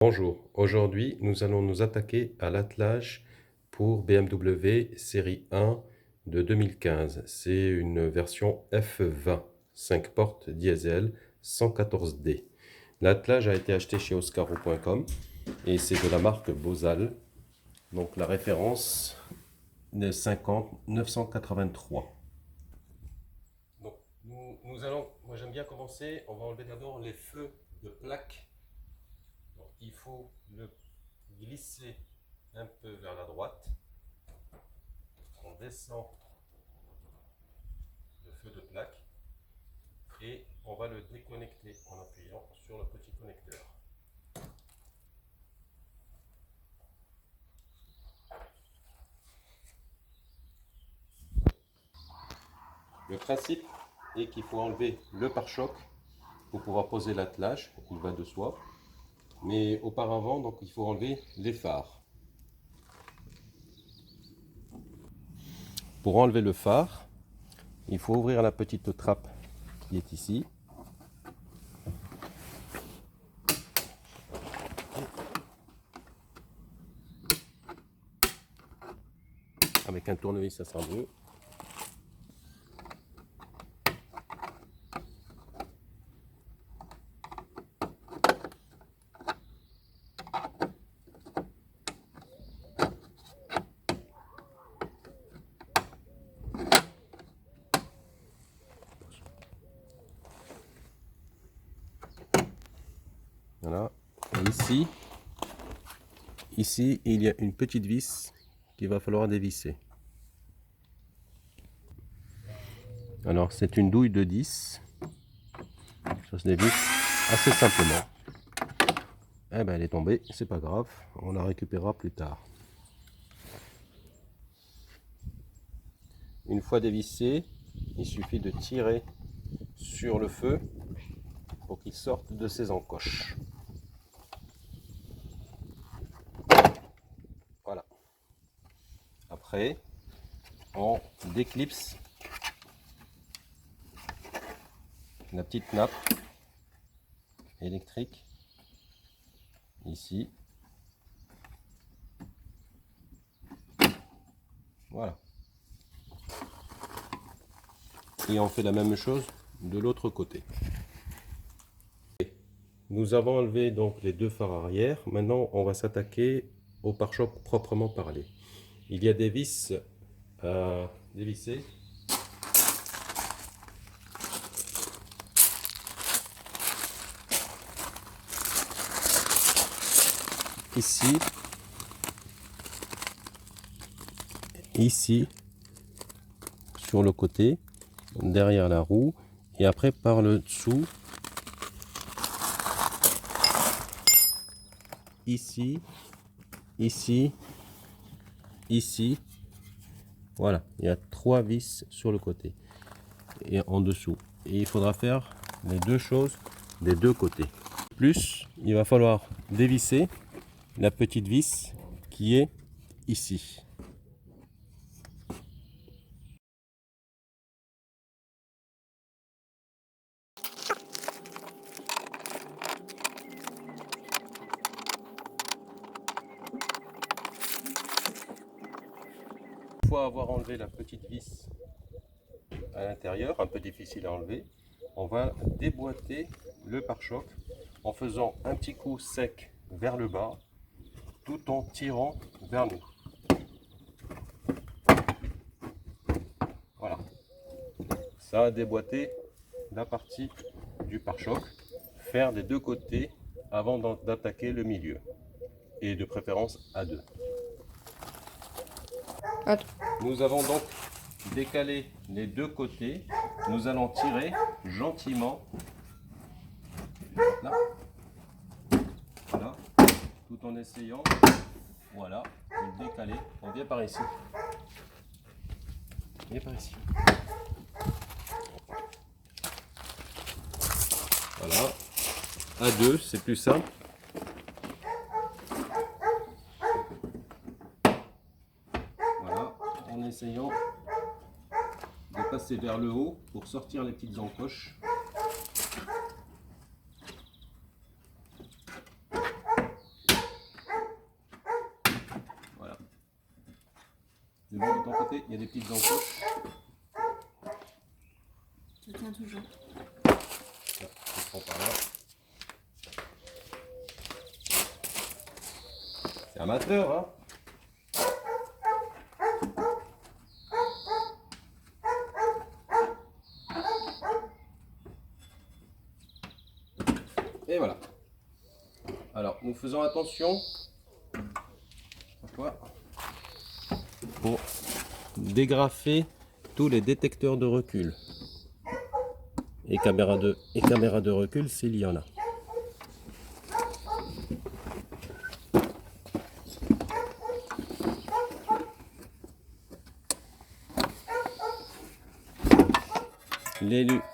Bonjour, aujourd'hui nous allons nous attaquer à l'attelage pour BMW série 1 de 2015. C'est une version F20, 5 portes diesel 114D. L'attelage a été acheté chez oscaro.com et c'est de la marque Bosal. Donc la référence est 50 983. Donc moi j'aime bien commencer, on va enlever d'abord les feux de plaque. Donc, il faut le glisser un peu vers la droite. On descend le feu de plaque et on va le déconnecter en appuyant sur le petit connecteur. Le principe est qu'il faut enlever le pare-choc pour pouvoir poser l'attelage, il va de soi. Mais auparavant, donc, il faut enlever les phares. Pour enlever le phare, il faut ouvrir la petite trappe qui est ici. Avec un tournevis, ça sera mieux. Voilà. Et ici, il y a une petite vis qu'il va falloir dévisser. Alors, c'est une douille de 10. Ça se dévisse assez simplement. Eh ben, elle est tombée, c'est pas grave, on la récupérera plus tard. Une fois dévissé, il suffit de tirer sur le feu pour qu'il sorte de ses encoches. Voilà. Après, on déclipse la petite nappe électrique ici. Voilà. Et on fait la même chose de l'autre côté. Nous avons enlevé donc les deux phares arrière. Maintenant, on va s'attaquer au pare-choc proprement parlé. Il y a des vis à dévisser. Ici, sur le côté, derrière la roue, et après par le dessous, ici, voilà, il y a 3 vis sur le côté et en dessous, et il faudra faire les deux choses des deux côtés. Plus, il va falloir dévisser la petite vis qui est ici. Une fois avoir enlevé la petite vis à l'intérieur, un peu difficile à enlever, on va déboîter le pare-choc en faisant un petit coup sec vers le bas tout en tirant vers nous. Voilà, ça a déboîté la partie du pare-choc. Faire des deux côtés avant d'attaquer le milieu, et de préférence à deux. Nous avons donc décalé les deux côtés. Nous allons tirer gentiment là. Voilà, tout en essayant, voilà, de décaler. On vient par ici. Viens par ici. Voilà, à deux, c'est plus simple. Voilà, en essayant de passer vers le haut pour sortir les petites encoches. bon de ton côté, il y a des petites encoches. Je tiens toujours. Je prends par là. C'est amateur, hein? Et voilà. Alors, nous faisons attention pour dégrafer tous les détecteurs de recul. Et caméra de recul s'il y en a.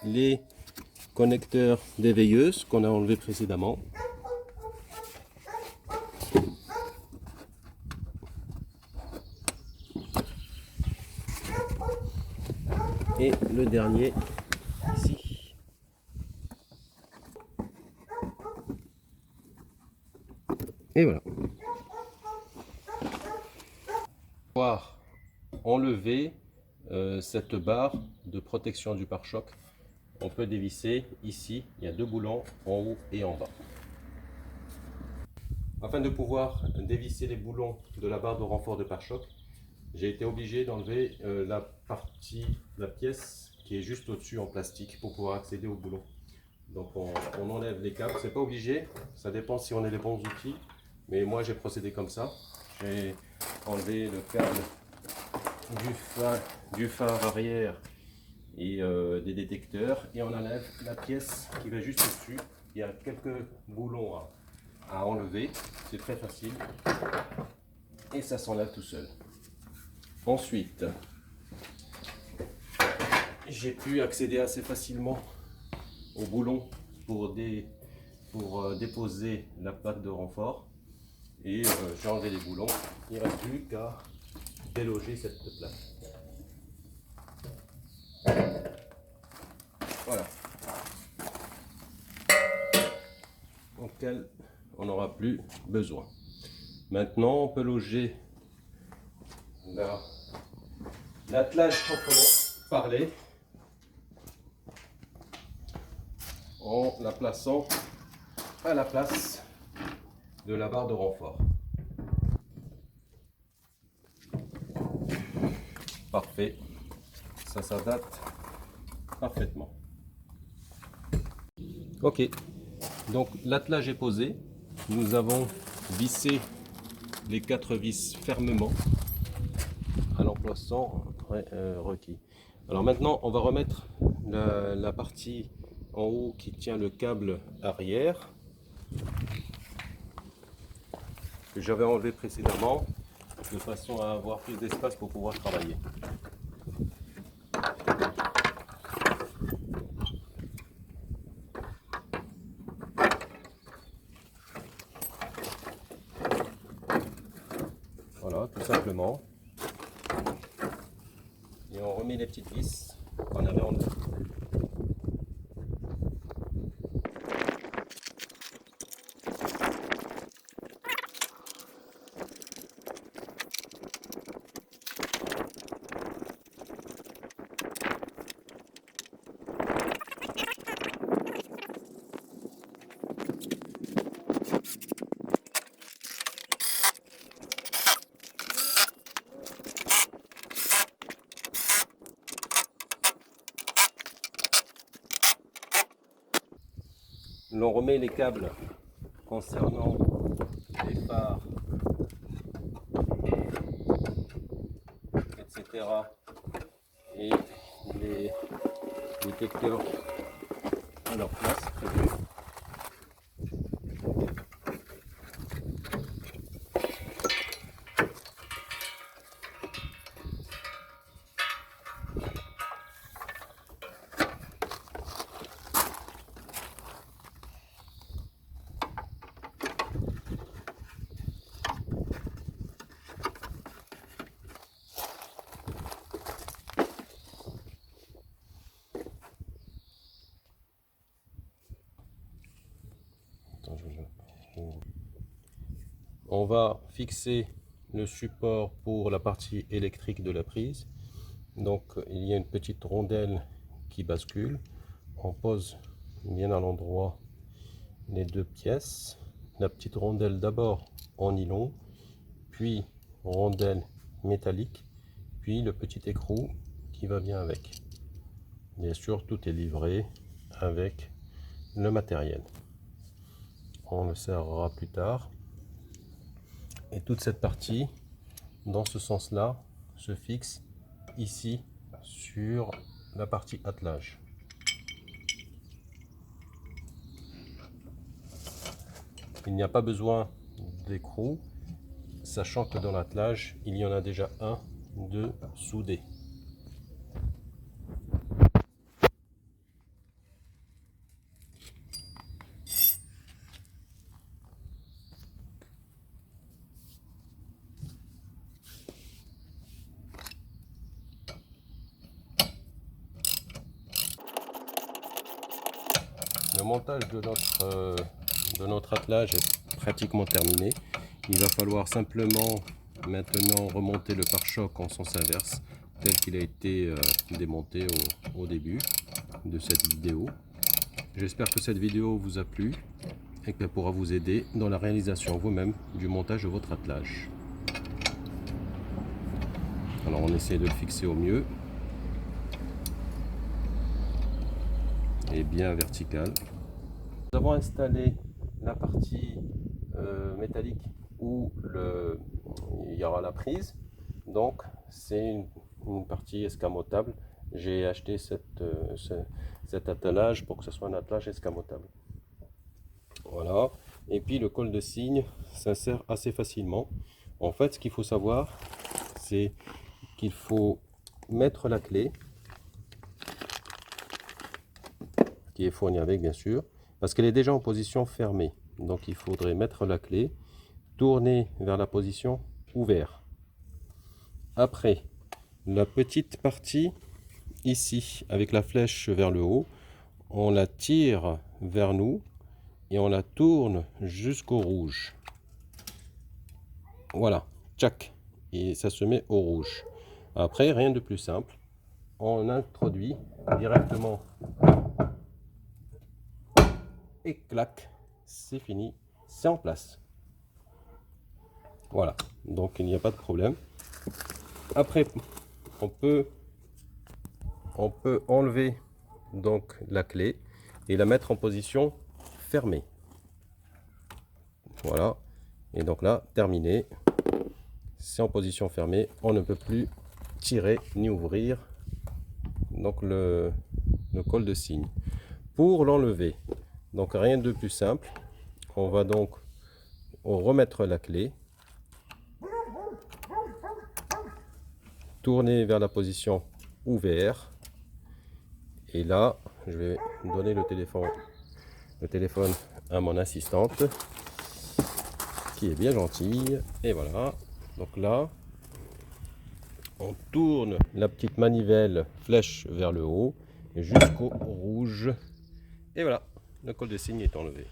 Les connecteurs des veilleuses qu'on a enlevés précédemment. Et le dernier ici. Et voilà. Pour pouvoir enlever cette barre de protection du pare-choc, on peut dévisser ici. Il y a deux boulons en haut et en bas. Afin de pouvoir dévisser les boulons de la barre de renfort de pare-choc, j'ai été obligé d'enlever la pièce qui est juste au-dessus en plastique pour pouvoir accéder au boulon. Donc on enlève les câbles, c'est pas obligé, ça dépend si on a les bons outils, mais moi j'ai procédé comme ça. J'ai enlevé le câble du phare arrière et des détecteurs, et on enlève la pièce qui va juste au-dessus. Il y a quelques boulons à enlever, c'est très facile et ça s'enlève tout seul. Ensuite, j'ai pu accéder assez facilement au boulon pour déposer la plaque de renfort, et j'ai enlevé les boulons. Il ne reste plus qu'à déloger cette plaque. Voilà. Auquel on n'aura plus besoin. Maintenant, on peut loger l'attelage proprement parlé en la plaçant à la place de la barre de renfort. Parfait, ça s'adapte parfaitement. Ok, donc l'attelage est posé. Nous avons vissé les 4 vis fermement à l'emplacement requis. Alors maintenant, on va remettre la partie en haut qui tient le câble arrière que j'avais enlevé précédemment, de façon à avoir plus d'espace pour pouvoir travailler. Voilà, tout simplement. Et on remet les petites vis qu'on avait enlevées. L'on remet les câbles concernant les phares, etc. et les détecteurs à leur place prévue. On va fixer le support pour la partie électrique de la prise. Donc il y a une petite rondelle qui bascule. On pose bien à l'endroit les deux pièces. La petite rondelle d'abord en nylon, puis rondelle métallique, puis le petit écrou qui va bien avec. Bien sûr, tout est livré avec le matériel. On le serrera plus tard. Et toute cette partie, dans ce sens-là, se fixe ici sur la partie attelage. Il n'y a pas besoin d'écrou, sachant que dans l'attelage, il y en a déjà un de soudé. Le montage de notre attelage est pratiquement terminé. Il va falloir simplement maintenant remonter le pare-choc en sens inverse, tel qu'il a été démonté au début de cette vidéo. J'espère que cette vidéo vous a plu et qu'elle pourra vous aider dans la réalisation vous-même du montage de votre attelage. Alors on essaie de le fixer au mieux et bien vertical. Nous avons installé la partie métallique où il y aura la prise. Donc c'est une partie escamotable. J'ai acheté cet attelage pour que ce soit un attelage escamotable. Voilà. Et puis le col de cygne s'insère assez facilement. En fait, ce qu'il faut savoir, c'est qu'il faut mettre la clé, qui est fournie avec bien sûr, parce qu'elle est déjà en position fermée. Donc il faudrait mettre la clé, tourner vers la position ouverte. Après, la petite partie ici, avec la flèche vers le haut, on la tire vers nous et on la tourne jusqu'au rouge. Voilà, tchac, et ça se met au rouge. Après, rien de plus simple, on introduit directement et clac, c'est fini, c'est en place. Voilà, donc il n'y a pas de problème. Après, on peut enlever donc la clé et la mettre en position fermée. Voilà, et donc là, terminé. C'est en position fermée, on ne peut plus tirer ni ouvrir donc le col de cygne. Pour l'enlever, donc rien de plus simple, on va donc remettre la clé, tourner vers la position ouvert, et là je vais donner le téléphone à mon assistante qui est bien gentille. Et voilà, donc là on tourne la petite manivelle flèche vers le haut jusqu'au rouge, et voilà, le col de cygne est enlevé.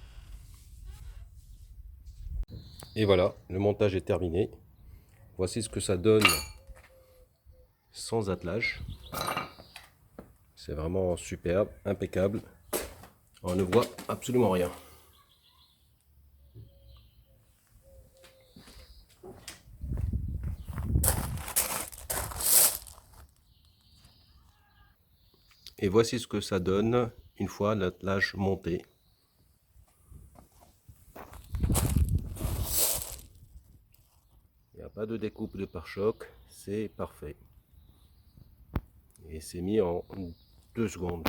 Et voilà, le montage est terminé. Voici ce que ça donne sans attelage. C'est vraiment superbe, impeccable. On ne voit absolument rien. Et voici ce que ça donne une fois l'attelage monté. Il n'y a pas de découpe de pare-choc, c'est parfait. Et c'est mis en 2 secondes.